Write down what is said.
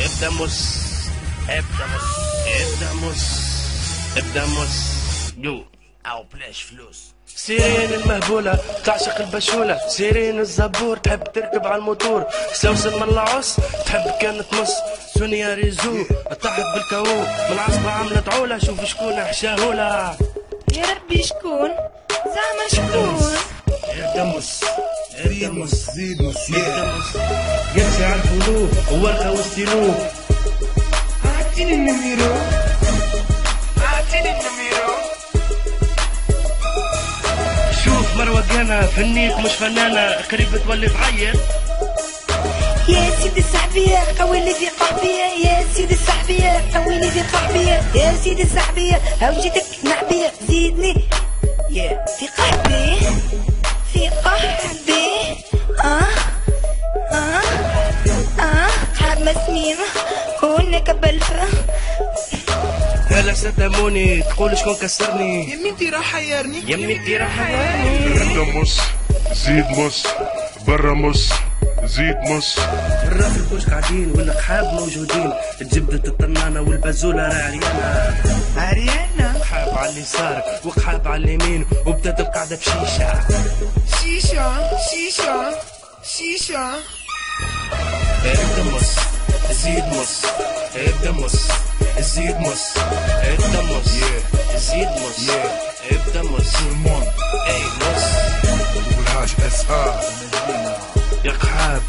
ابدا مص ابدا مص ابدا مص ابدا مص يو او بلاش فلوس. سيرين المهبولة تعشق البشولة، سيرين الزبور تحب تركب على الموتور، سوسن من العص تحب كانت مص، سونيا ريزو تحب بالكاو، من عصبة عملت عولة شوف شكون حشاهولة. يا ربي شكون زعما شكون؟ ابدا مص ابدا مص زيد مص ابدا مص قرشي على الفلو وورقة وستيلو. اعطيني النميرو اعطيني النميرو. شوف مروة كانا فنيك مش فنانة قريب تولي تعيط. يا سيدي السحبية قوي ذي قحبية، يا سيدي السحبية قوي ذي قحبية، يا سيدي السحبية هاو جيتك نعبية زيدني يا في قحبي في قحبي. حاب مسميمة هونك بلفة. هلا ستاموني تقول شكون كسرني، يمي انتي راح حيرني يمي انتي راح حيرني. انت مص زيد مص برا مص زيد مص. برا في الكوش قاعدين والقحاب موجودين، تجبدت الطنانة والبازولة راه عريانة. عريانة قحاب على اليسار وقحاب على اليمين وبدات القعدة بشيشة. شيشة شيشة شيشة. ابدا مص زيد مص ابدا مص زيد مص ابدا مص زيد مص ابدا مص اي مص والهاش اس ار يا قحاب.